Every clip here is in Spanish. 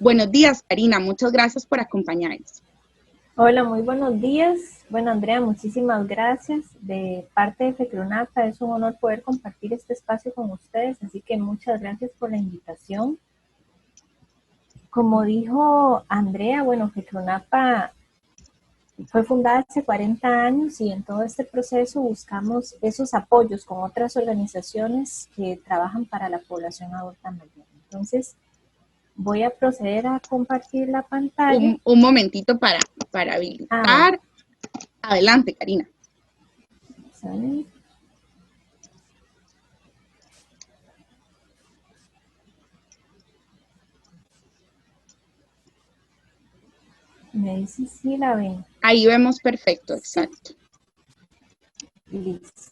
Buenos días, Karina. Muchas gracias por acompañarnos. Hola, muy buenos días. Bueno, Andrea, muchísimas gracias. De parte de FECRONAPA es un honor poder compartir este espacio con ustedes, así que muchas gracias por la invitación. Como dijo Andrea, bueno, FECRONAPA fue fundada hace 40 años y en todo este proceso buscamos esos apoyos con otras organizaciones que trabajan para la población adulta mayor. Entonces, voy a proceder a compartir la pantalla. Un momentito para habilitar. Adelante, Karina. ¿Saben? Me dice si la ven. Ahí vemos perfecto, exacto. Listo.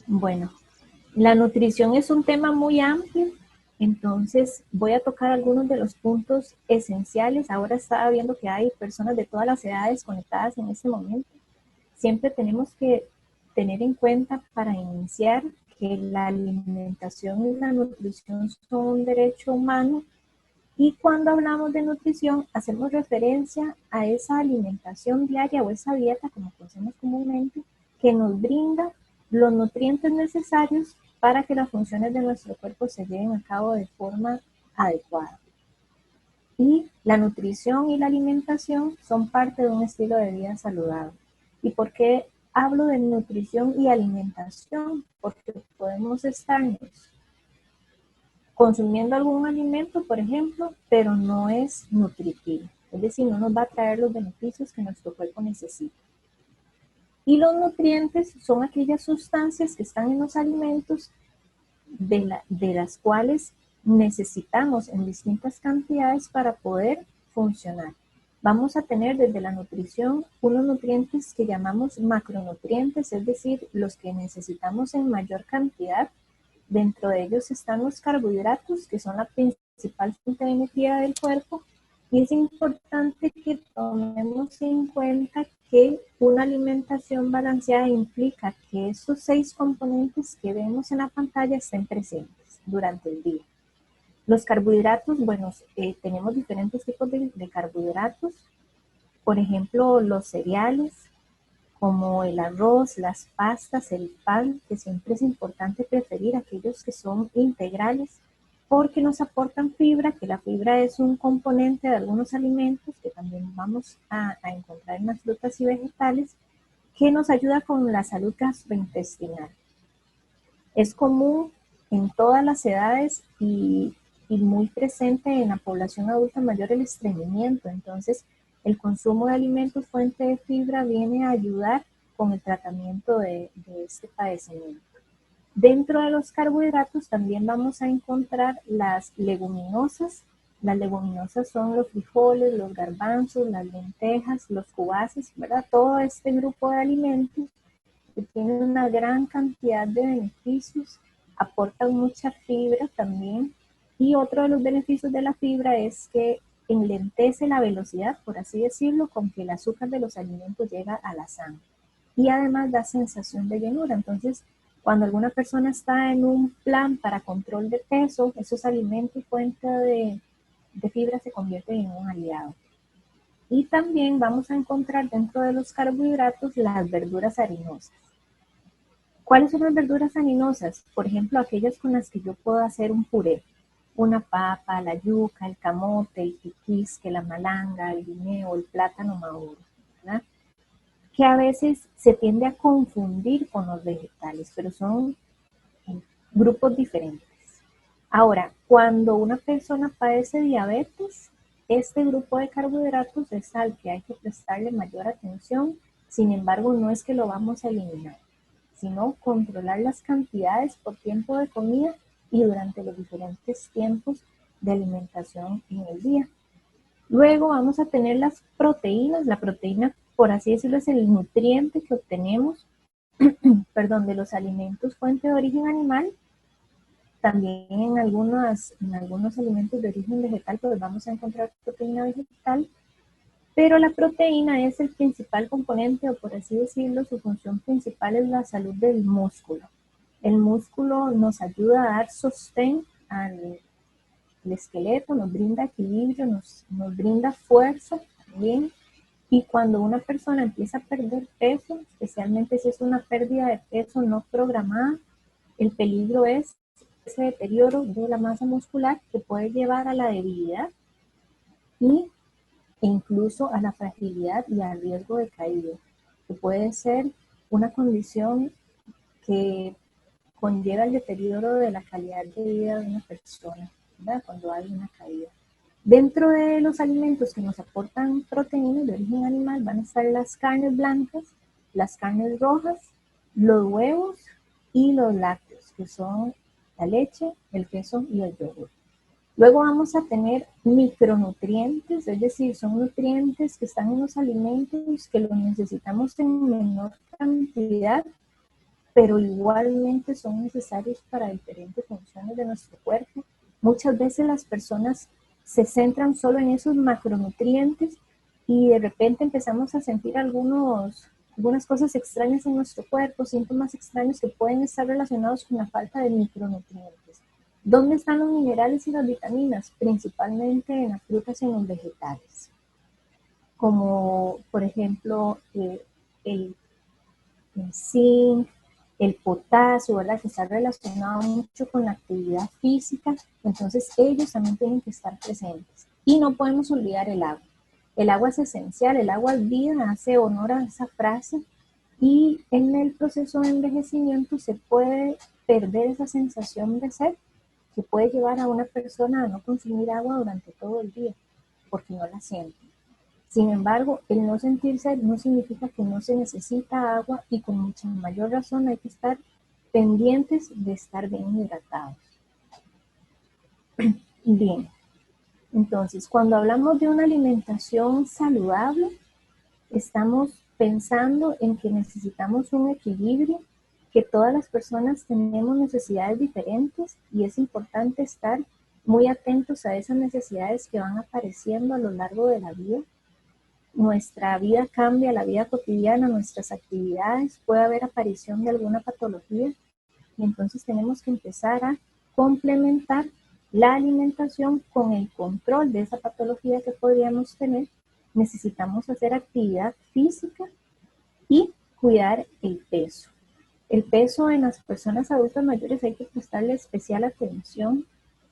Bueno, la nutrición es un tema muy amplio, entonces voy a tocar algunos de los puntos esenciales. Ahora estaba viendo que hay personas de todas las edades conectadas en este momento. Siempre tenemos que tener en cuenta para iniciar que la alimentación y la nutrición son un derecho humano. Y cuando hablamos de nutrición, hacemos referencia a esa alimentación diaria o esa dieta, como conocemos comúnmente, que nos brinda los nutrientes necesarios para que las funciones de nuestro cuerpo se lleven a cabo de forma adecuada. Y la nutrición y la alimentación son parte de un estilo de vida saludable. ¿Y por qué hablo de nutrición y alimentación? Porque podemos estarnos consumiendo algún alimento, por ejemplo, pero no es nutritivo. Es decir, no nos va a traer los beneficios que nuestro cuerpo necesita. Y los nutrientes son aquellas sustancias que están en los alimentos de las cuales necesitamos en distintas cantidades para poder funcionar. Vamos a tener desde la nutrición unos nutrientes que llamamos macronutrientes, es decir, los que necesitamos en mayor cantidad. Dentro de ellos están los carbohidratos, que son la principal fuente de energía del cuerpo, y es importante que tomemos en cuenta que una alimentación balanceada implica que esos 6 componentes que vemos en la pantalla estén presentes durante el día. Los carbohidratos, bueno, tenemos diferentes tipos de carbohidratos, por ejemplo, los cereales, como el arroz, las pastas, el pan, que siempre es importante preferir aquellos que son integrales porque nos aportan fibra, que la fibra es un componente de algunos alimentos que también vamos a encontrar en las frutas y vegetales, que nos ayuda con la salud gastrointestinal. Es común en todas las edades y muy presente en la población adulta mayor el estreñimiento, entonces el consumo de alimentos fuente de fibra viene a ayudar con el tratamiento de este padecimiento. Dentro de los carbohidratos también vamos a encontrar las leguminosas. Las leguminosas son los frijoles, los garbanzos, las lentejas, los cubaces, ¿verdad? Todo este grupo de alimentos que tienen una gran cantidad de beneficios, aportan mucha fibra también. Y otro de los beneficios de la fibra es que enlentece la velocidad, por así decirlo, con que el azúcar de los alimentos llega a la sangre. Y además da sensación de llenura. Entonces, cuando alguna persona está en un plan para control de peso, esos alimentos fuente de fibra se convierten en un aliado. Y también vamos a encontrar dentro de los carbohidratos las verduras harinosas. ¿Cuáles son las verduras harinosas? Por ejemplo, aquellas con las que yo puedo hacer un puré. Una papa, la yuca, el camote, el tiquisque, la malanga, el guineo, el plátano maduro, ¿verdad? Que a veces se tiende a confundir con los vegetales, pero son grupos diferentes. Ahora, cuando una persona padece diabetes, este grupo de carbohidratos es al que hay que prestarle mayor atención, sin embargo, no es que lo vamos a eliminar, sino controlar las cantidades por tiempo de comida y durante los diferentes tiempos de alimentación en el día. Luego vamos a tener las proteínas. La proteína, por así decirlo, es el nutriente que obtenemos de los alimentos fuente de origen animal. También en algunos alimentos de origen vegetal, pues vamos a encontrar proteína vegetal. Pero la proteína es el principal componente, o por así decirlo, su función principal es la salud del músculo. El músculo nos ayuda a dar sostén al el esqueleto, nos brinda equilibrio, nos brinda fuerza también. Y cuando una persona empieza a perder peso, especialmente si es una pérdida de peso no programada, el peligro es ese deterioro de la masa muscular que puede llevar a la debilidad e incluso a la fragilidad y al riesgo de caída, que puede ser una condición que conlleva el deterioro de la calidad de vida de una persona, ¿verdad? Cuando hay una caída. Dentro de los alimentos que nos aportan proteínas de origen animal van a estar las carnes blancas, las carnes rojas, los huevos y los lácteos, que son la leche, el queso y el yogur. Luego vamos a tener micronutrientes, es decir, son nutrientes que están en los alimentos que los necesitamos en menor cantidad, pero igualmente son necesarios para diferentes funciones de nuestro cuerpo. Muchas veces las personas se centran solo en esos macronutrientes y de repente empezamos a sentir algunas cosas extrañas en nuestro cuerpo, síntomas extraños que pueden estar relacionados con la falta de micronutrientes. ¿Dónde están los minerales y las vitaminas? Principalmente en las frutas y en los vegetales, como por ejemplo el zinc, el potasio, ¿verdad? Que está relacionado mucho con la actividad física, entonces ellos también tienen que estar presentes. Y no podemos olvidar el agua. El agua es esencial, el agua es vida, hace honor a esa frase, y en el proceso de envejecimiento se puede perder esa sensación de sed que puede llevar a una persona a no consumir agua durante todo el día, porque no la siente. Sin embargo, el no sentir sed no significa que no se necesita agua, y con mucha mayor razón hay que estar pendientes de estar bien hidratados. Bien, entonces cuando hablamos de una alimentación saludable, estamos pensando en que necesitamos un equilibrio, que todas las personas tenemos necesidades diferentes y es importante estar muy atentos a esas necesidades que van apareciendo a lo largo de la vida. Nuestra vida cambia, la vida cotidiana, nuestras actividades, puede haber aparición de alguna patología y entonces tenemos que empezar a complementar la alimentación con el control de esa patología que podríamos tener. Necesitamos hacer actividad física y cuidar el peso. El peso en las personas adultas mayores hay que prestarle especial atención.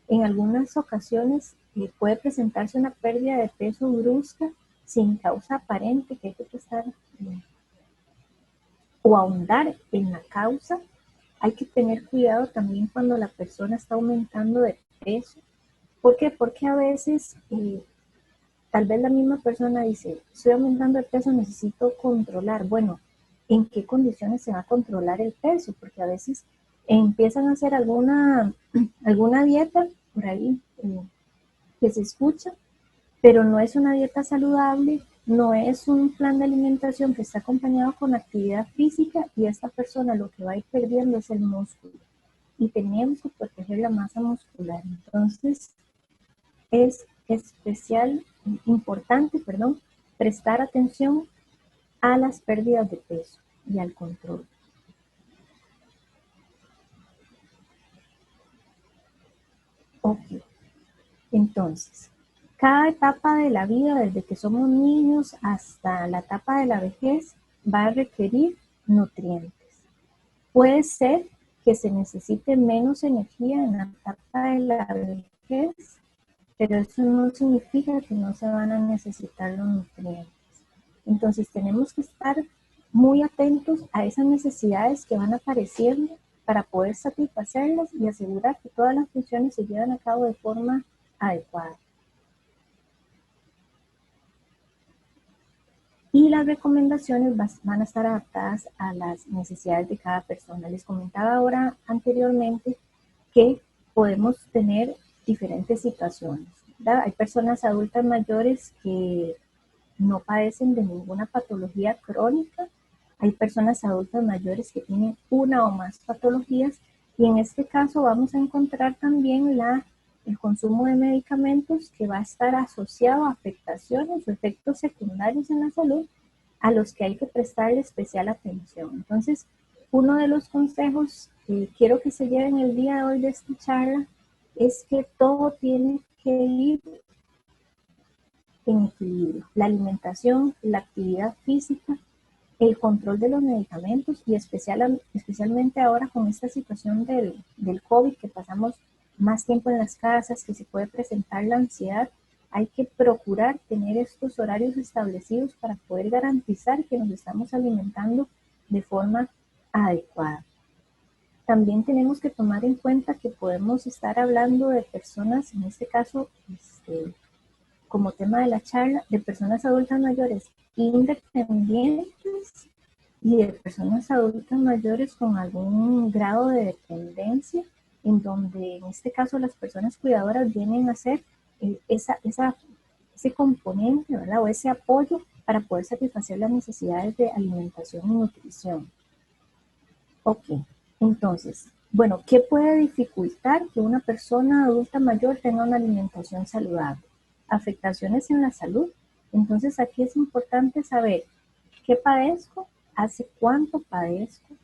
En algunas ocasiones puede presentarse una pérdida de peso brusca sin causa aparente, que hay que prestar o ahondar en la causa. Hay que tener cuidado también cuando la persona está aumentando de peso. ¿Por qué? Porque a veces tal vez la misma persona dice, estoy aumentando de peso, necesito controlar. Bueno, ¿en qué condiciones se va a controlar el peso? Porque a veces empiezan a hacer alguna dieta por ahí que se escucha, pero no es una dieta saludable, no es un plan de alimentación que está acompañado con actividad física, y esta persona lo que va a ir perdiendo es el músculo. Y tenemos que proteger la masa muscular. Entonces, es importante, prestar atención a las pérdidas de peso y al control. Ok, entonces, cada etapa de la vida, desde que somos niños hasta la etapa de la vejez, va a requerir nutrientes. Puede ser que se necesite menos energía en la etapa de la vejez, pero eso no significa que no se van a necesitar los nutrientes. Entonces tenemos que estar muy atentos a esas necesidades que van apareciendo para poder satisfacerlas y asegurar que todas las funciones se llevan a cabo de forma adecuada. Y las recomendaciones van a estar adaptadas a las necesidades de cada persona. Les comentaba ahora anteriormente que podemos tener diferentes situaciones, ¿verdad? Hay personas adultas mayores que no padecen de ninguna patología crónica. Hay personas adultas mayores que tienen una o más patologías, y en este caso vamos a encontrar también el consumo de medicamentos que va a estar asociado a afectaciones o efectos secundarios en la salud a los que hay que prestarle especial atención. Entonces, uno de los consejos que quiero que se lleven el día de hoy de esta charla es que todo tiene que ir en equilibrio. La alimentación, la actividad física, el control de los medicamentos y especialmente ahora con esta situación del COVID, que pasamos más tiempo en las casas, que se puede presentar la ansiedad, hay que procurar tener estos horarios establecidos para poder garantizar que nos estamos alimentando de forma adecuada. También tenemos que tomar en cuenta que podemos estar hablando de personas, en este caso, como tema de la charla, de personas adultas mayores independientes y de personas adultas mayores con algún grado de dependencia, en donde en este caso las personas cuidadoras vienen a ser ese componente, ¿verdad? O ese apoyo para poder satisfacer las necesidades de alimentación y nutrición. Ok, entonces, bueno, ¿qué puede dificultar que una persona adulta mayor tenga una alimentación saludable? Afectaciones en la salud. Entonces aquí es importante saber qué padezco, hace cuánto padezco,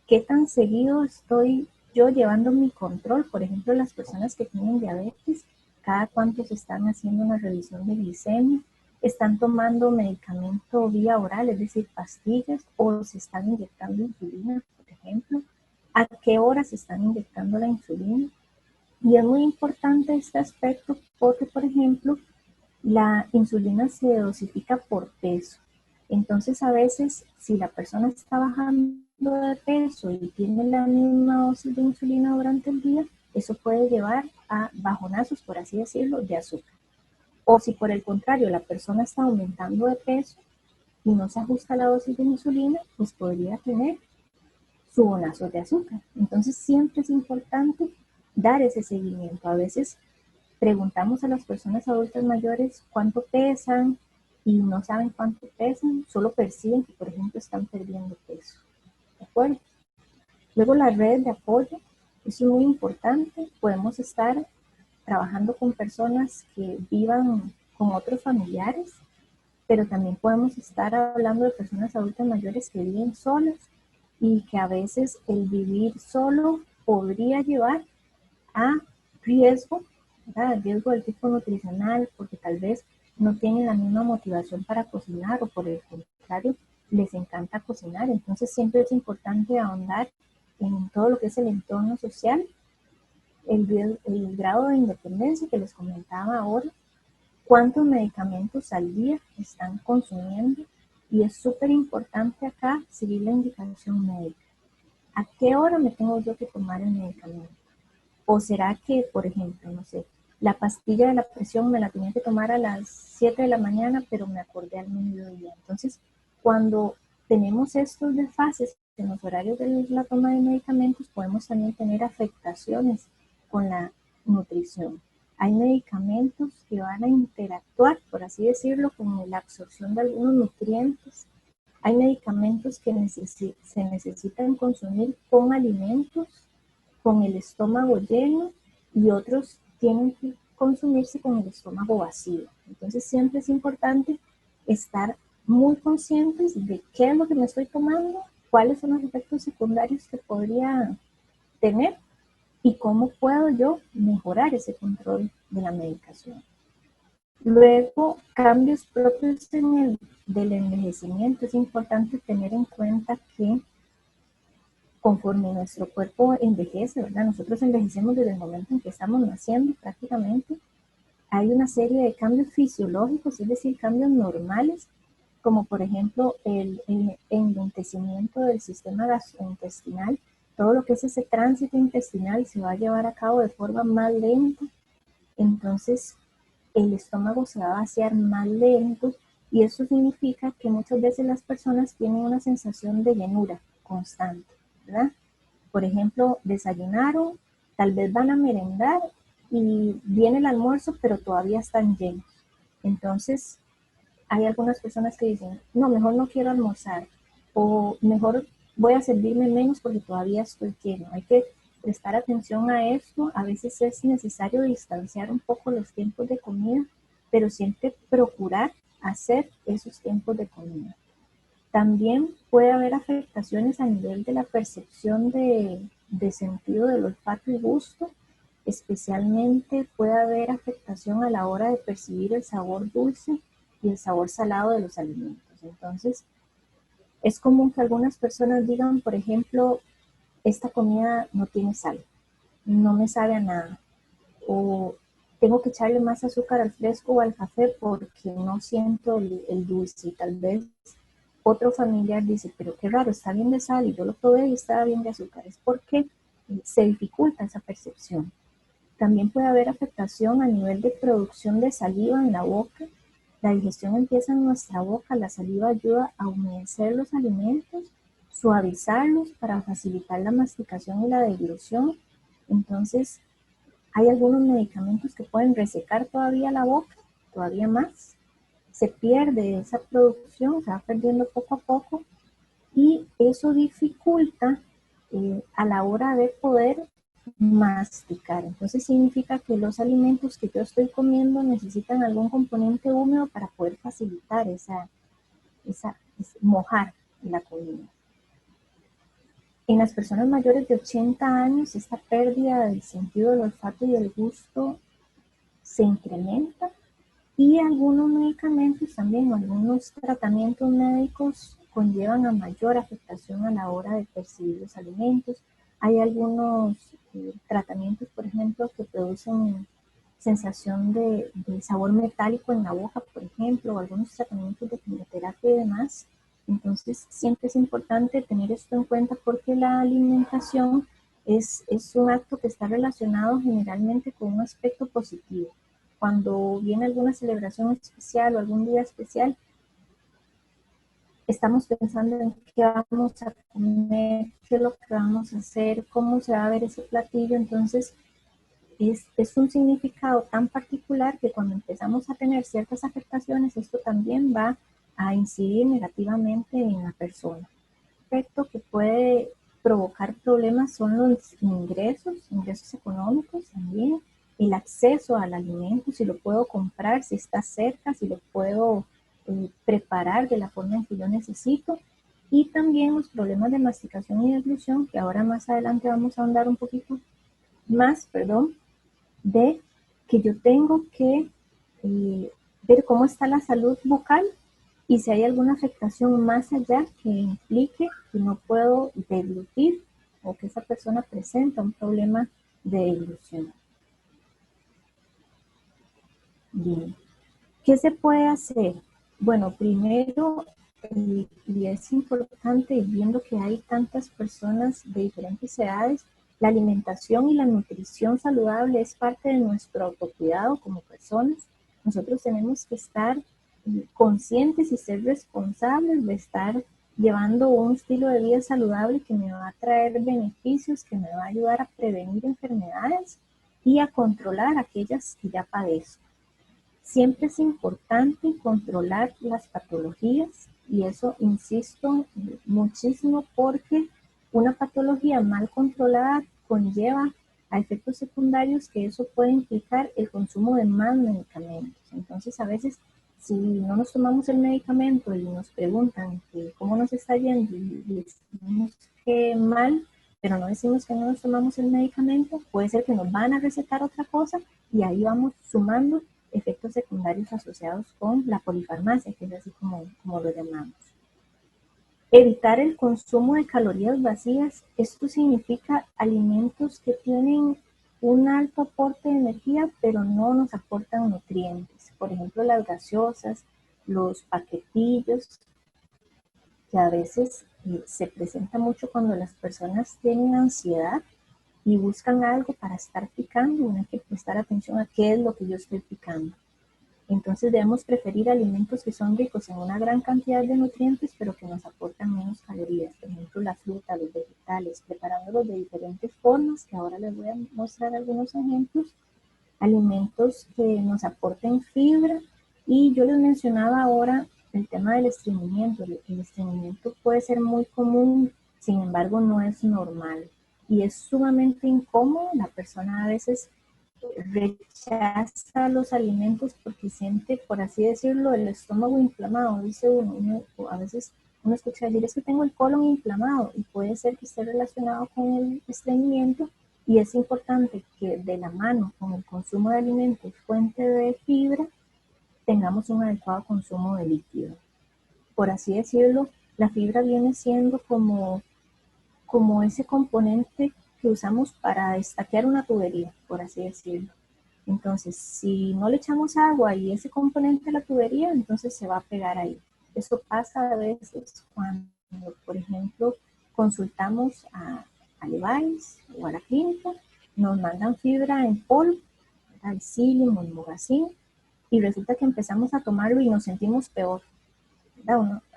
qué tan seguido estoy yo llevando mi control. Por ejemplo, las personas que tienen diabetes, cada cuánto se están haciendo una revisión de glicemia, están tomando medicamento vía oral, es decir, pastillas, o se están inyectando insulina, por ejemplo, a qué hora se están inyectando la insulina. Y es muy importante este aspecto porque, por ejemplo, la insulina se dosifica por peso. Entonces, a veces, si la persona está bajando de peso y tiene la misma dosis de insulina durante el día, eso puede llevar a bajonazos, por así decirlo, de azúcar. O si por el contrario la persona está aumentando de peso y no se ajusta la dosis de insulina, pues podría tener subonazos de azúcar. Entonces, siempre es importante dar ese seguimiento. A veces preguntamos a las personas adultas mayores cuánto pesan y no saben cuánto pesan, solo perciben que, por ejemplo, están perdiendo peso. ¿De acuerdo? Luego, las redes de apoyo, eso es muy importante. Podemos estar trabajando con personas que vivan con otros familiares, pero también podemos estar hablando de personas adultas mayores que viven solas y que a veces el vivir solo podría llevar a riesgo, ¿verdad? Riesgo del tipo nutricional, porque tal vez no tienen la misma motivación para cocinar o por el contrario, les encanta cocinar. Entonces siempre es importante ahondar en todo lo que es el entorno social, el grado de independencia que les comentaba ahora, cuántos medicamentos al día están consumiendo y es súper importante acá seguir la indicación médica. ¿A qué hora me tengo yo que tomar el medicamento? ¿O será que, por ejemplo, no sé, la pastilla de la presión me la tenía que tomar a las 7 de la mañana, pero me acordé al mediodía? Entonces, cuando tenemos estos desfases en los horarios de la toma de medicamentos, podemos también tener afectaciones con la nutrición. Hay medicamentos que van a interactuar, por así decirlo, con la absorción de algunos nutrientes. Hay medicamentos que se necesitan consumir con alimentos, con el estómago lleno, y otros tienen que consumirse con el estómago vacío. Entonces siempre es importante estar muy conscientes de qué es lo que me estoy tomando, cuáles son los efectos secundarios que podría tener y cómo puedo yo mejorar ese control de la medicación. Luego, cambios propios del envejecimiento. Es importante tener en cuenta que conforme nuestro cuerpo envejece, ¿verdad? Nosotros envejecemos desde el momento en que estamos naciendo prácticamente. Hay una serie de cambios fisiológicos, es decir, cambios normales, como por ejemplo el enlentecimiento del sistema gastrointestinal. Todo lo que es ese tránsito intestinal se va a llevar a cabo de forma más lenta. Entonces, el estómago se va a vaciar más lento y eso significa que muchas veces las personas tienen una sensación de llenura constante, ¿verdad? Por ejemplo, desayunaron, tal vez van a merendar y viene el almuerzo, pero todavía están llenos. Entonces, hay algunas personas que dicen, no, mejor no quiero almorzar o mejor voy a servirme menos porque todavía estoy lleno. Hay que prestar atención a esto. A veces es necesario distanciar un poco los tiempos de comida, pero siempre procurar hacer esos tiempos de comida. También puede haber afectaciones a nivel de la percepción de sentido del olfato y gusto. especialmente puede haber afectación a la hora de percibir el sabor dulce y el sabor salado de los alimentos. Entonces, es común que algunas personas digan, por ejemplo, esta comida no tiene sal, no me sabe a nada, o tengo que echarle más azúcar al fresco o al café porque no siento el dulce. Y tal vez otro familiar dice, pero qué raro, está bien de sal y yo lo probé y estaba bien de azúcar. Es porque se dificulta esa percepción. También puede haber afectación a nivel de producción de saliva en la boca. La digestión empieza en nuestra boca, la saliva ayuda a humedecer los alimentos, suavizarlos para facilitar la masticación y la deglución. Entonces, hay algunos medicamentos que pueden resecar todavía la boca, todavía más. Se pierde esa producción, se va perdiendo poco a poco y eso dificulta a la hora de poder masticar. Entonces significa que los alimentos que yo estoy comiendo necesitan algún componente húmedo para poder facilitar mojar la comida. En las personas mayores de 80 años, esta pérdida del sentido del olfato y del gusto se incrementa y algunos medicamentos también, algunos tratamientos médicos conllevan a mayor afectación a la hora de percibir los alimentos. Hay algunos tratamientos, por ejemplo, que producen sensación de sabor metálico en la boca, por ejemplo, o algunos tratamientos de quimioterapia y demás. Entonces, siempre es importante tener esto en cuenta porque la alimentación es un acto que está relacionado generalmente con un aspecto positivo. Cuando viene alguna celebración especial o algún día especial, estamos pensando en qué vamos a comer, qué es lo que vamos a hacer, cómo se va a ver ese platillo. Entonces, es un significado tan particular que cuando empezamos a tener ciertas afectaciones, esto también va a incidir negativamente en la persona. Un efecto que puede provocar problemas son los ingresos económicos también, el acceso al alimento, si lo puedo comprar, si está cerca, si lo puedo preparar de la forma en que yo necesito, y también los problemas de masticación y deglución, que ahora más adelante vamos a ahondar un poquito más, de que yo tengo que ver cómo está la salud bucal y si hay alguna afectación más allá que implique que no puedo deglutir o que esa persona presenta un problema de deglución. Bien, ¿qué se puede hacer? Bueno, primero, y es importante, viendo que hay tantas personas de diferentes edades, la alimentación y la nutrición saludable es parte de nuestro autocuidado como personas. Nosotros tenemos que estar conscientes y ser responsables de estar llevando un estilo de vida saludable que me va a traer beneficios, que me va a ayudar a prevenir enfermedades y a controlar aquellas que ya padezco. Siempre es importante controlar las patologías y eso insisto muchísimo porque una patología mal controlada conlleva a efectos secundarios que eso puede implicar el consumo de más medicamentos. Entonces a veces si no nos tomamos el medicamento y nos preguntan cómo nos está yendo y decimos que mal, pero no decimos que no nos tomamos el medicamento, puede ser que nos van a recetar otra cosa y ahí vamos sumando efectos secundarios asociados con la polifarmacia, que es así como lo llamamos. Evitar el consumo de calorías vacías, esto significa alimentos que tienen un alto aporte de energía, pero no nos aportan nutrientes. Por ejemplo, las gaseosas, los paquetillos, que a veces se presenta mucho cuando las personas tienen ansiedad y buscan algo para estar picando, hay que prestar atención a qué es lo que yo estoy picando. Entonces debemos preferir alimentos que son ricos en una gran cantidad de nutrientes, pero que nos aportan menos calorías. Por ejemplo, la fruta, los vegetales, preparándolos de diferentes formas, que ahora les voy a mostrar algunos ejemplos. Alimentos que nos aporten fibra. Y yo les mencionaba ahora el tema del estreñimiento. El estreñimiento puede ser muy común, sin embargo no es normal. Y es sumamente incómodo. La persona a veces rechaza los alimentos porque siente, por así decirlo, el estómago inflamado, dice uno, a veces uno escucha decir, es que tengo el colon inflamado y puede ser que esté relacionado con el estreñimiento Y es importante que de la mano con el consumo de alimentos fuente de fibra, tengamos un adecuado consumo de líquido. Por así decirlo, la fibra viene siendo como ese componente que usamos para estaquear una tubería, por así decirlo. Entonces, si no le echamos agua y ese componente a la tubería, entonces se va a pegar ahí. Eso pasa a veces cuando, por ejemplo, consultamos a Levi's o a la clínica, nos mandan fibra en polvo, el psyllium o el mogacín, y resulta que empezamos a tomarlo y nos sentimos peor.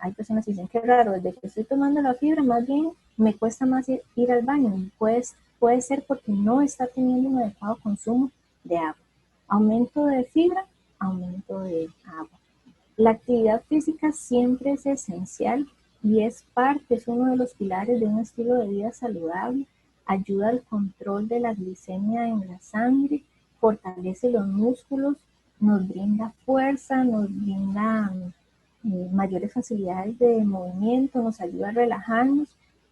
Hay personas que dicen, qué raro, desde que estoy tomando la fibra, más bien me cuesta más ir al baño. Puede ser porque no está teniendo un adecuado consumo de agua. Aumento de fibra, aumento de agua. La actividad física siempre es esencial y es uno de los pilares de un estilo de vida saludable. Ayuda al control de la glicemia en la sangre, fortalece los músculos, nos brinda fuerza, nos brinda mayores facilidades de movimiento, nos ayuda a relajarnos,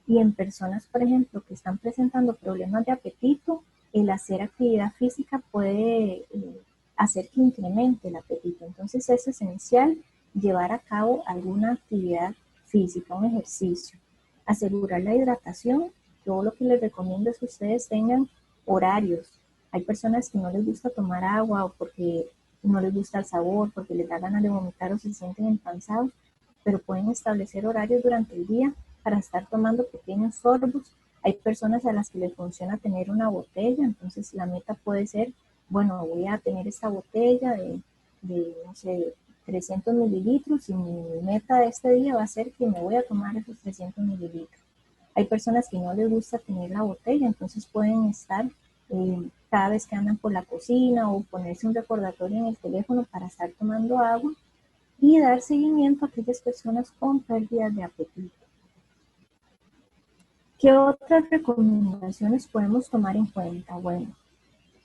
y en personas, por ejemplo, que están presentando problemas de apetito, el hacer actividad física puede hacer que incremente el apetito. Entonces es esencial llevar a cabo alguna actividad física, un ejercicio. Asegurar la hidratación. Yo lo que les recomiendo es que ustedes tengan horarios. Hay personas que no les gusta tomar agua o porque no les gusta el sabor, porque les da ganas de vomitar o se sienten empanzados, pero pueden establecer horarios durante el día para estar tomando pequeños sorbos. Hay personas a las que les funciona tener una botella, entonces la meta puede ser, bueno, voy a tener esta botella no sé, 300 mililitros y mi meta de este día va a ser que me voy a tomar esos 300 mililitros. Hay personas que no les gusta tener la botella, entonces pueden estar cada vez que andan por la cocina o ponerse un recordatorio en el teléfono para estar tomando agua y dar seguimiento a aquellas personas con pérdidas de apetito. ¿Qué otras recomendaciones podemos tomar en cuenta? Bueno,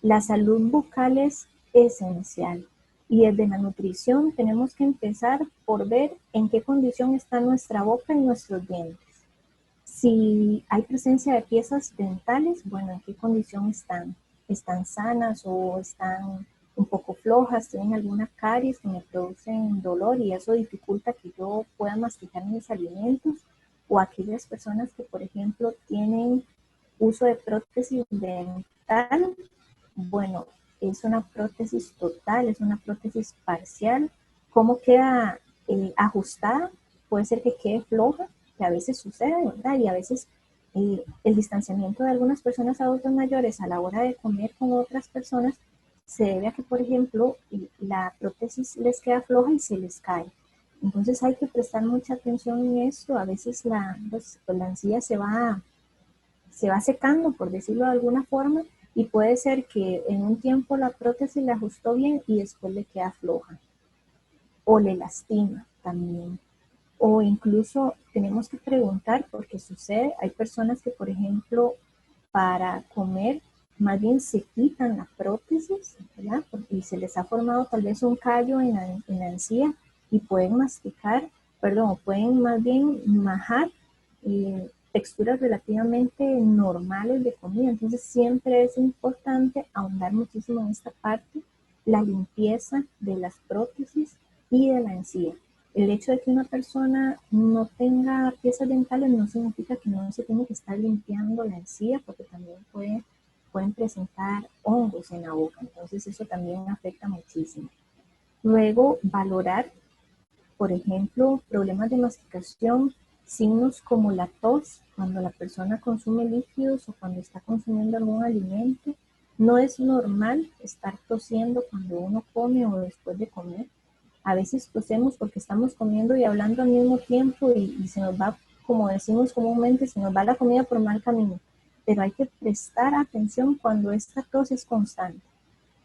la salud bucal es esencial y desde la nutrición tenemos que empezar por ver en qué condición está nuestra boca y nuestros dientes. Si hay presencia de piezas dentales, bueno, ¿en qué condición están? ¿Están sanas o están un poco flojas? ¿Tienen alguna caries que me producen dolor y eso dificulta que yo pueda masticar mis alimentos? O aquellas personas que, por ejemplo, tienen uso de prótesis dental, bueno, es una prótesis total, es una prótesis parcial. ¿Cómo queda ajustada? Puede ser que quede floja, que a veces sucede, ¿verdad? Y a veces el distanciamiento de algunas personas adultas mayores a la hora de comer con otras personas se debe a que, por ejemplo, la prótesis les queda floja y se les cae. Entonces hay que prestar mucha atención en esto. A veces la encía se va secando, por decirlo de alguna forma, y puede ser que en un tiempo la prótesis le ajustó bien y después le queda floja o le lastima también. O incluso tenemos que preguntar, porque sucede, hay personas que, por ejemplo, para comer, más bien se quitan la prótesis, ¿verdad? Y se les ha formado tal vez un callo en la encía y pueden pueden más bien majar texturas relativamente normales de comida. Entonces siempre es importante ahondar muchísimo en esta parte, la limpieza de las prótesis y de la encía. El hecho de que una persona no tenga piezas dentales no significa que no se tiene que estar limpiando la encía, porque también pueden presentar hongos en la boca, entonces eso también afecta muchísimo. Luego, valorar, por ejemplo, problemas de masticación, signos como la tos, cuando la persona consume líquidos o cuando está consumiendo algún alimento. No es normal estar tosiendo cuando uno come o después de comer. A veces tosemos porque estamos comiendo y hablando al mismo tiempo y se nos va, como decimos comúnmente, se nos va la comida por mal camino. Pero hay que prestar atención cuando esta tos es constante.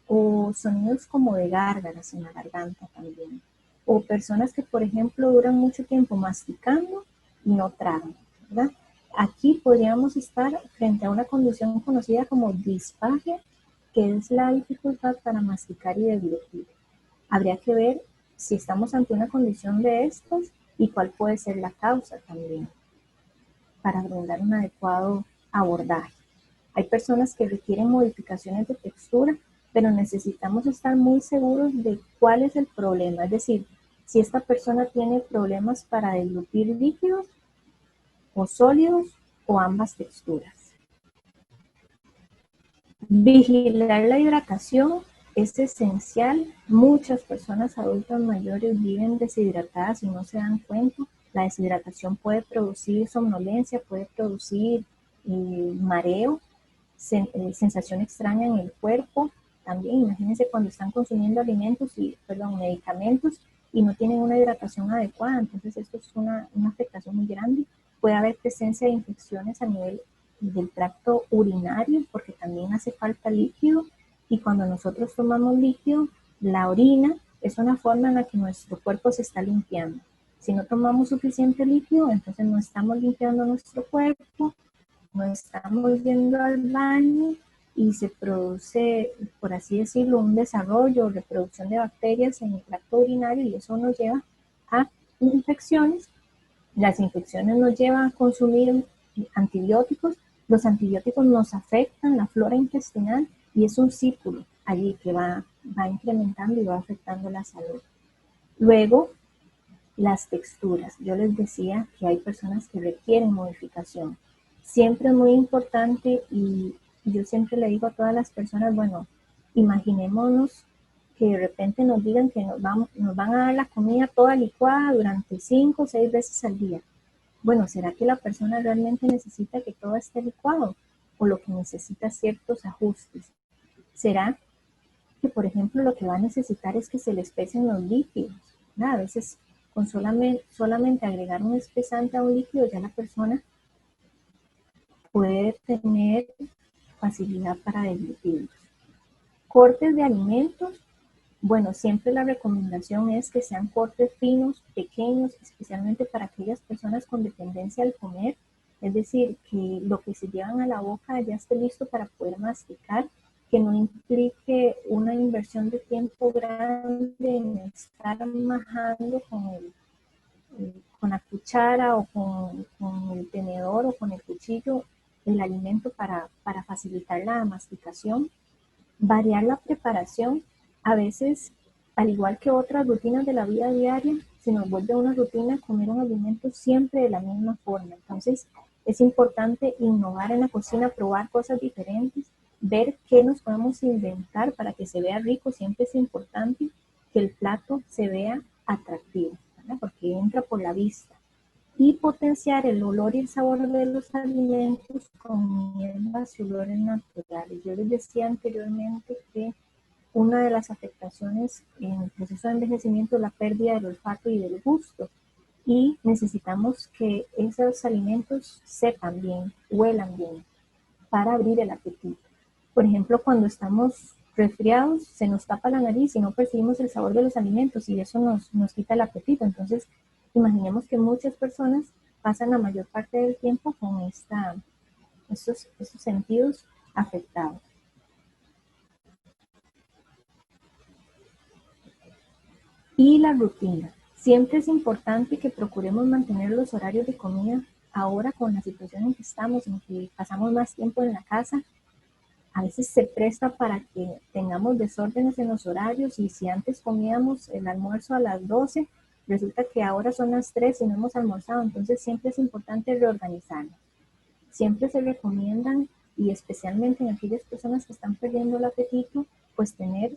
O sonidos como de gárgaras en la garganta también. O personas que, por ejemplo, duran mucho tiempo masticando y no tragan, ¿verdad? Aquí podríamos estar frente a una condición conocida como disfagia, que es la dificultad para masticar y deglutir. Habría que ver si estamos ante una condición de estas y cuál puede ser la causa también para brindar un adecuado abordaje. Hay personas que requieren modificaciones de textura, pero necesitamos estar muy seguros de cuál es el problema. Es decir, si esta persona tiene problemas para deglutir líquidos o sólidos o ambas texturas. Vigilar la hidratación es esencial. Muchas personas adultas mayores viven deshidratadas y no se dan cuenta. La deshidratación puede producir somnolencia, puede producir mareo, sensación extraña en el cuerpo. También imagínense cuando están consumiendo medicamentos y no tienen una hidratación adecuada. Entonces esto es una afectación muy grande. Puede haber presencia de infecciones a nivel del tracto urinario, porque también hace falta líquido, y cuando nosotros tomamos líquido, la orina es una forma en la que nuestro cuerpo se está limpiando. Si no tomamos suficiente líquido, entonces no estamos limpiando nuestro cuerpo, no estamos yendo al baño y se produce, por así decirlo, un desarrollo o reproducción de bacterias en el tracto urinario, y eso nos lleva a infecciones. Las infecciones nos llevan a consumir antibióticos. Los antibióticos nos afectan la flora intestinal y es un círculo allí que va incrementando y va afectando la salud. Luego, las texturas. Yo les decía que hay personas que requieren modificación. Siempre es muy importante, y yo siempre le digo a todas las personas, bueno, imaginémonos que de repente nos digan que nos van a dar la comida toda licuada durante 5 o 6 veces al día. Bueno, ¿será que la persona realmente necesita que todo esté licuado? ¿O lo que necesita ciertos ajustes? ¿Será que, por ejemplo, lo que va a necesitar es que se le espesen los líquidos? ¿No? A veces con solamente agregar un espesante a un líquido, ya la persona puede tener facilidad para deglutirlos. Cortes de alimentos. Bueno, siempre la recomendación es que sean cortes finos, pequeños, especialmente para aquellas personas con dependencia al comer. Es decir, que lo que se llevan a la boca ya esté listo para poder masticar, que no implique una inversión de tiempo grande en estar majando con la cuchara o con el tenedor o con el cuchillo el alimento para facilitar la masticación. Variar la preparación. A veces, al igual que otras rutinas de la vida diaria, se nos vuelve una rutina comer un alimento siempre de la misma forma. Entonces, es importante innovar en la cocina, probar cosas diferentes, ver qué nos podemos inventar para que se vea rico. Siempre es importante que el plato se vea atractivo, ¿verdad? Porque entra por la vista. Y potenciar el olor y el sabor de los alimentos con hierbas y olores naturales. Yo les decía anteriormente que una de las afectaciones en el proceso de envejecimiento es la pérdida del olfato y del gusto. Y necesitamos que esos alimentos sepan bien, huelan bien, para abrir el apetito. Por ejemplo, cuando estamos resfriados, se nos tapa la nariz y no percibimos el sabor de los alimentos, y eso nos quita el apetito. Entonces, imaginemos que muchas personas pasan la mayor parte del tiempo con estos sentidos afectados. Y la rutina. Siempre es importante que procuremos mantener los horarios de comida. Ahora, con la situación en que estamos, en que pasamos más tiempo en la casa, a veces se presta para que tengamos desórdenes en los horarios, y si antes comíamos el almuerzo a las 12, resulta que ahora son las 3 y no hemos almorzado. Entonces siempre es importante reorganizarnos. Siempre se recomiendan, y especialmente en aquellas personas que están perdiendo el apetito, pues tener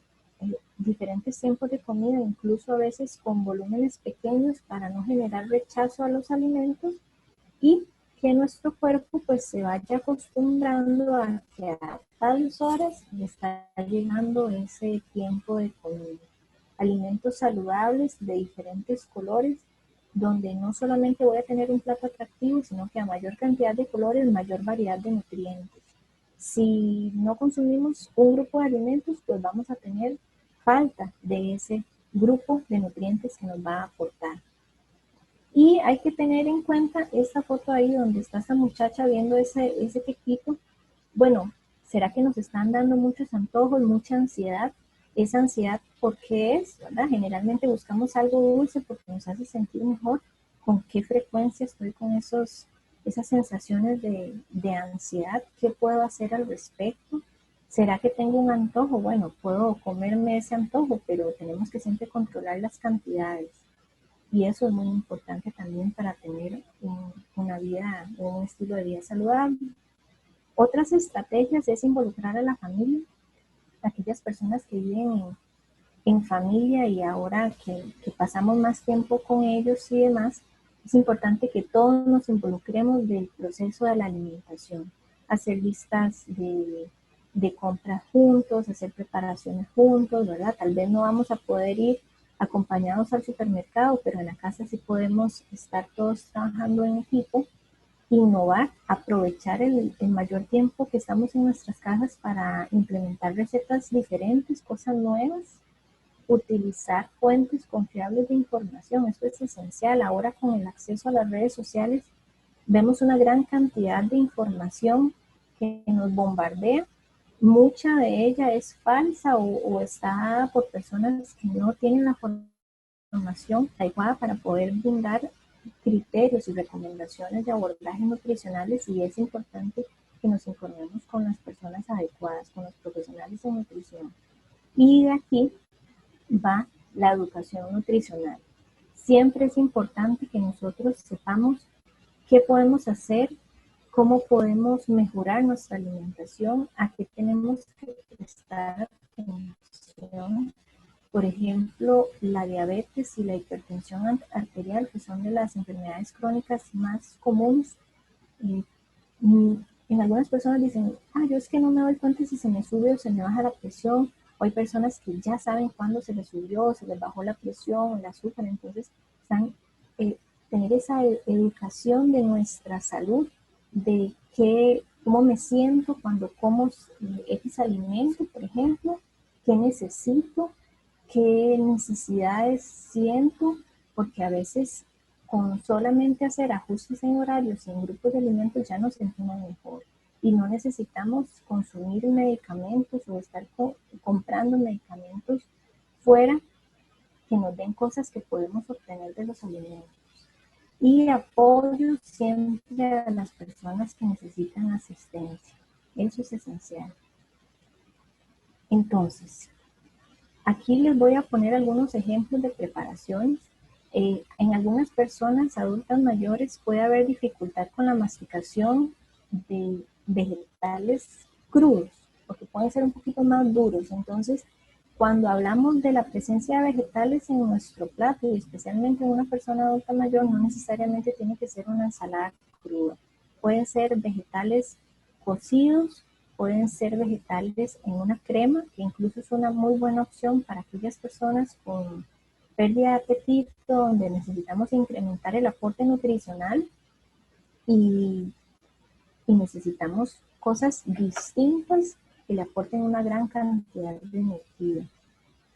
diferentes tiempos de comida, incluso a veces con volúmenes pequeños, para no generar rechazo a los alimentos, y que nuestro cuerpo pues se vaya acostumbrando a que a tales horas le está llegando ese tiempo de comida. Alimentos saludables de diferentes colores, donde no solamente voy a tener un plato atractivo, sino que a mayor cantidad de colores, mayor variedad de nutrientes. Si no consumimos un grupo de alimentos, pues vamos a tener falta de ese grupo de nutrientes que nos va a aportar. Y hay que tener en cuenta esta foto ahí donde está esta muchacha viendo ese quequito. Bueno, ¿será que nos están dando muchos antojos, mucha ansiedad? Esa ansiedad, ¿por qué es? ¿Verdad? Generalmente buscamos algo dulce porque nos hace sentir mejor. ¿Con qué frecuencia estoy con esos esas sensaciones de ansiedad. ¿Qué puedo hacer al respecto? ¿Será que tengo un antojo? Bueno, puedo comerme ese antojo, pero tenemos que siempre controlar las cantidades. Y eso es muy importante también para tener una vida, un estilo de vida saludable. Otras estrategias es involucrar a la familia, aquellas personas que viven en familia y ahora que pasamos más tiempo con ellos y demás, es importante que todos nos involucremos del proceso de la alimentación, hacer listas de compras juntos, hacer preparaciones juntos, ¿verdad? Tal vez no vamos a poder ir acompañados al supermercado, pero en la casa sí podemos estar todos trabajando en equipo, innovar, aprovechar el mayor tiempo que estamos en nuestras casas para implementar recetas diferentes, cosas nuevas, utilizar fuentes confiables de información. Esto es esencial. Ahora con el acceso a las redes sociales vemos una gran cantidad de información que nos bombardea. Mucha de ella es falsa o está dada por personas que no tienen la información adecuada para poder brindar criterios y recomendaciones de abordajes nutricionales, y es importante que nos informemos con las personas adecuadas, con los profesionales de nutrición. Y de aquí va la educación nutricional. Siempre es importante que nosotros sepamos qué podemos hacer, cómo podemos mejorar nuestra alimentación, a qué tenemos que prestar atención. Por ejemplo, la diabetes y la hipertensión arterial, que son de las enfermedades crónicas más comunes. En algunas personas dicen, yo es que no me doy cuenta si se me sube o se me baja la presión. O hay personas que ya saben cuándo se les subió, se les bajó la presión, el azúcar. Entonces, están, tener esa educación de nuestra salud, de cómo me siento cuando como X alimento, por ejemplo, qué necesito, qué necesidades siento, porque a veces con solamente hacer ajustes en horarios y en grupos de alimentos ya nos sentimos mejor y no necesitamos consumir medicamentos o estar comprando medicamentos fuera que nos den cosas que podemos obtener de los alimentos. Y apoyo siempre a las personas que necesitan asistencia. Eso es esencial. Entonces, aquí les voy a poner algunos ejemplos de preparaciones. En algunas personas adultas mayores puede haber dificultad con la masticación de vegetales crudos, porque pueden ser un poquito más duros. Entonces, cuando hablamos de la presencia de vegetales en nuestro plato, y especialmente en una persona adulta mayor, no necesariamente tiene que ser una ensalada cruda. Pueden ser vegetales cocidos, pueden ser vegetales en una crema, que incluso es una muy buena opción para aquellas personas con pérdida de apetito, donde necesitamos incrementar el aporte nutricional y necesitamos cosas distintas que le aporten una gran cantidad de energía.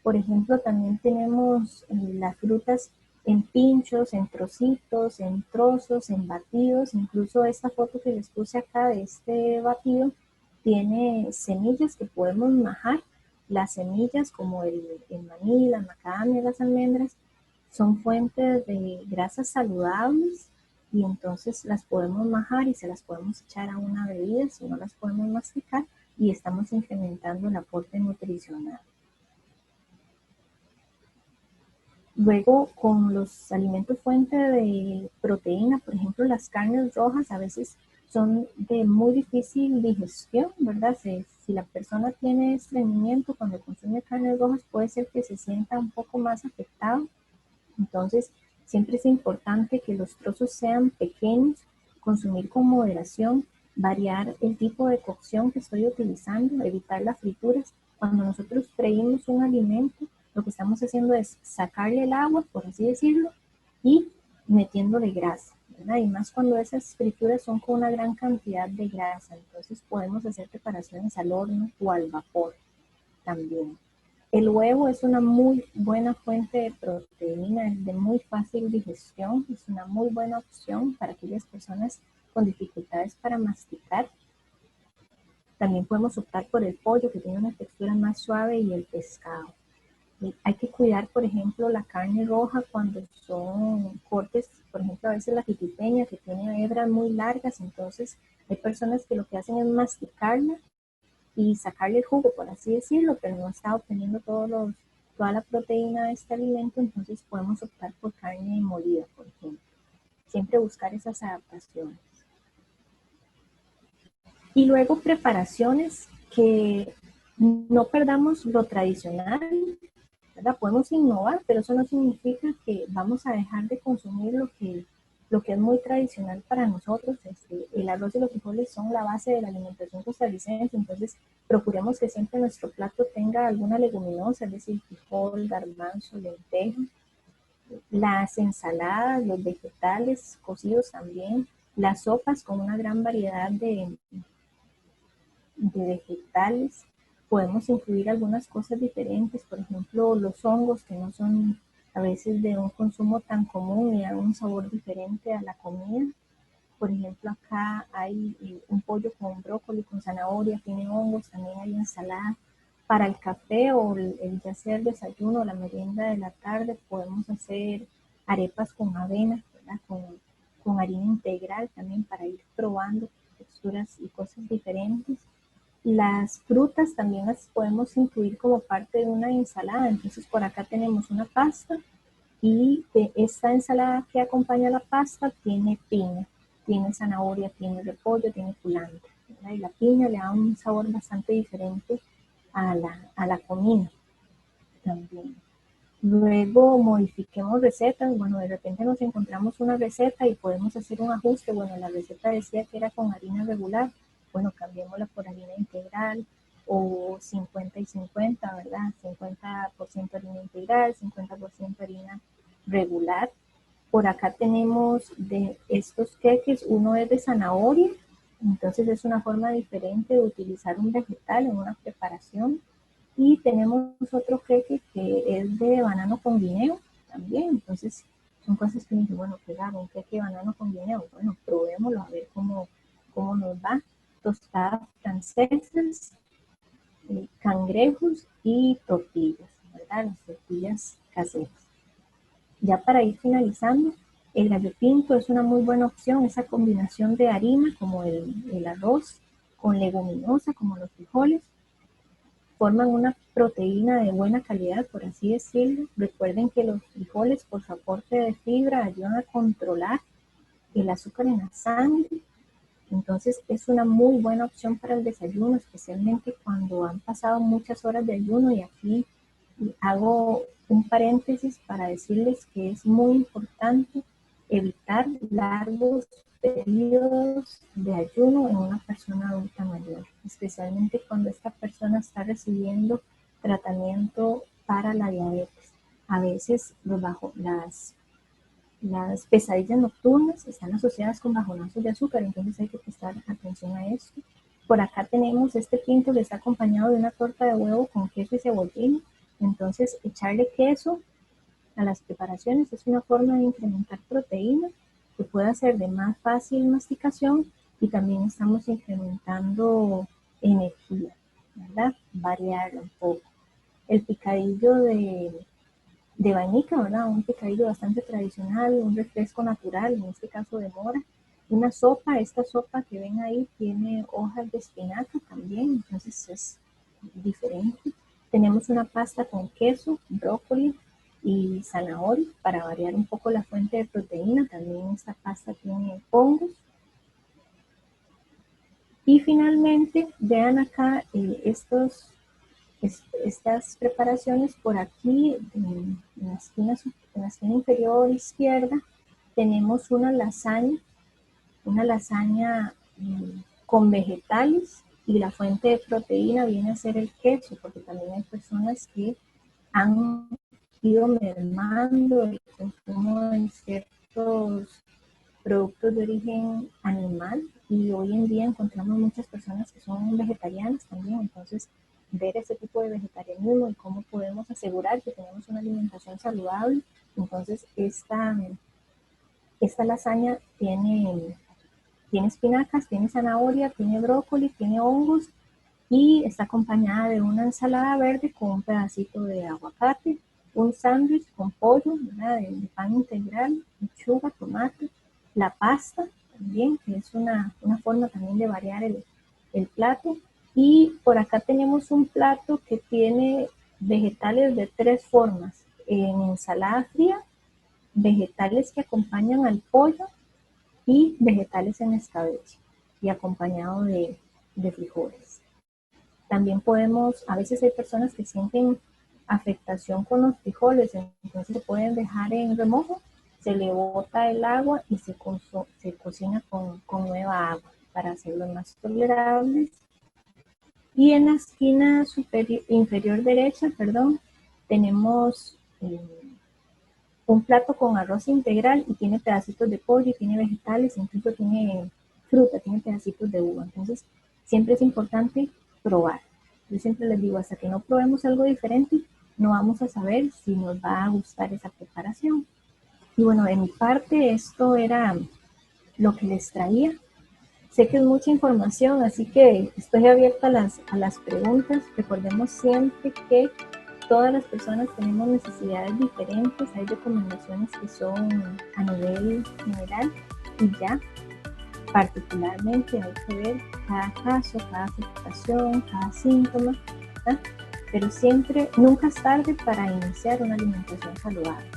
Por ejemplo, también tenemos las frutas en pinchos, en trocitos, en trozos, en batidos. Incluso esta foto que les puse acá de este batido tiene semillas que podemos majar. Las semillas como el maní, la macadamia, las almendras, son fuentes de grasas saludables y entonces las podemos majar y se las podemos echar a una bebida si no las podemos masticar, y estamos incrementando el aporte nutricional. Luego, con los alimentos fuente de proteína, por ejemplo, las carnes rojas a veces son de muy difícil digestión, ¿verdad? Si la persona tiene estreñimiento cuando consume carnes rojas, puede ser que se sienta un poco más afectado. Entonces, siempre es importante que los trozos sean pequeños, consumir con moderación, variar el tipo de cocción que estoy utilizando, evitar las frituras. Cuando nosotros freímos un alimento, lo que estamos haciendo es sacarle el agua, por así decirlo, y metiéndole grasa, ¿verdad? Y más cuando esas frituras son con una gran cantidad de grasa. Entonces podemos hacer preparaciones al horno o al vapor también. El huevo es una muy buena fuente de proteína, es de muy fácil digestión, es una muy buena opción para aquellas personas con dificultades para masticar. También podemos optar por el pollo, que tiene una textura más suave, y el pescado. Hay que cuidar, por ejemplo, la carne roja cuando son cortes, por ejemplo, a veces la jitipeña que tiene hebras muy largas, entonces hay personas que lo que hacen es masticarla y sacarle el jugo, por así decirlo, pero no está obteniendo toda la proteína de este alimento, entonces podemos optar por carne molida, por ejemplo. Siempre buscar esas adaptaciones. Y luego preparaciones que no perdamos lo tradicional, ¿verdad? Podemos innovar, pero eso no significa que vamos a dejar de consumir lo que es muy tradicional para nosotros. El arroz y los frijoles son la base de la alimentación costarricense, entonces procuremos que siempre nuestro plato tenga alguna leguminosa, es decir, frijol, garbanzo, lenteja. Las ensaladas, los vegetales cocidos también, las sopas con una gran variedad de vegetales. Podemos incluir algunas cosas diferentes, por ejemplo, los hongos que no son a veces de un consumo tan común y dan un sabor diferente a la comida. Por ejemplo, acá hay un pollo con brócoli, con zanahoria, tiene hongos, también hay ensalada. Para el café o ya sea el desayuno o la merienda de la tarde, podemos hacer arepas con avena, ¿verdad? Con harina integral también para ir probando texturas y cosas diferentes. Las frutas también las podemos incluir como parte de una ensalada. Entonces por acá tenemos una pasta y de esta ensalada que acompaña la pasta tiene piña, tiene zanahoria, tiene repollo, tiene culantro, ¿verdad? Y la piña le da un sabor bastante diferente a la comida también. Luego modifiquemos recetas. Bueno, de repente nos encontramos una receta y podemos hacer un ajuste. Bueno, la receta decía que era con harina regular. Bueno, cambiémosla por harina integral o 50 y 50, ¿verdad? 50% harina integral, 50% harina regular. Por acá tenemos de estos queques, uno es de zanahoria, entonces es una forma diferente de utilizar un vegetal en una preparación. Y tenemos otro queque que es de banano con guineo también, entonces son cosas que me dicen, bueno, qué raro, un queque de banano con guineo. Bueno, probémoslo a ver cómo nos va. Tostadas francesas, cangrejos y tortillas, ¿verdad? Las tortillas caseras. Ya para ir finalizando, el gallo pinto es una muy buena opción, esa combinación de harina como el arroz con leguminosa como los frijoles, forman una proteína de buena calidad, por así decirlo. Recuerden que los frijoles por su aporte de fibra ayudan a controlar el azúcar en la sangre. Entonces es una muy buena opción para el desayuno, especialmente cuando han pasado muchas horas de ayuno. Y aquí hago un paréntesis para decirles que es muy importante evitar largos periodos de ayuno en una persona adulta mayor, especialmente cuando esta persona está recibiendo tratamiento para la diabetes. A veces las pesadillas nocturnas están asociadas con bajonazos de azúcar, entonces hay que prestar atención a esto. Por acá tenemos este pinto que está acompañado de una torta de huevo con queso y cebollín. Entonces, echarle queso a las preparaciones es una forma de incrementar proteína que puede ser de más fácil masticación y también estamos incrementando energía, ¿verdad? Variarla un poco. El picadillo de vainilla, ¿verdad? Un picadillo bastante tradicional, un refresco natural, en este caso de mora. Una sopa, esta sopa que ven ahí tiene hojas de espinaca también, entonces es diferente. Tenemos una pasta con queso, brócoli y zanahoria para variar un poco la fuente de proteína. También esta pasta tiene hongos. Y finalmente, vean acá estas preparaciones por aquí en la esquina inferior izquierda tenemos una lasaña con vegetales y la fuente de proteína viene a ser el queso, porque también hay personas que han ido mermando el consumo de ciertos productos de origen animal y hoy en día encontramos muchas personas que son vegetarianas también, entonces ver ese tipo de vegetarianismo y cómo podemos asegurar que tenemos una alimentación saludable. Entonces esta lasaña tiene espinacas, tiene zanahoria, tiene brócoli, tiene hongos y está acompañada de una ensalada verde con un pedacito de aguacate, un sándwich con pollo, ¿verdad? De pan integral, lechuga, tomate, la pasta también, que es una forma también de variar el plato. Y por acá tenemos un plato que tiene vegetales de 3 formas, en ensalada fría, vegetales que acompañan al pollo y vegetales en escabeche y acompañado de frijoles. También podemos, a veces hay personas que sienten afectación con los frijoles, entonces se pueden dejar en remojo, se le bota el agua y se cocina con nueva agua para hacerlos más tolerables. Y en la esquina inferior derecha, tenemos un plato con arroz integral y tiene pedacitos de pollo, tiene vegetales, incluso tiene fruta, tiene pedacitos de uva. Entonces, siempre es importante probar. Yo siempre les digo, hasta que no probemos algo diferente, no vamos a saber si nos va a gustar esa preparación. Y bueno, de mi parte, esto era lo que les traía. Sé que es mucha información, así que estoy abierta a las preguntas. Recordemos siempre que todas las personas tenemos necesidades diferentes, hay recomendaciones que son a nivel general y ya particularmente hay que ver cada caso, cada afectación, cada síntoma, ¿verdad? Pero siempre, nunca es tarde para iniciar una alimentación saludable.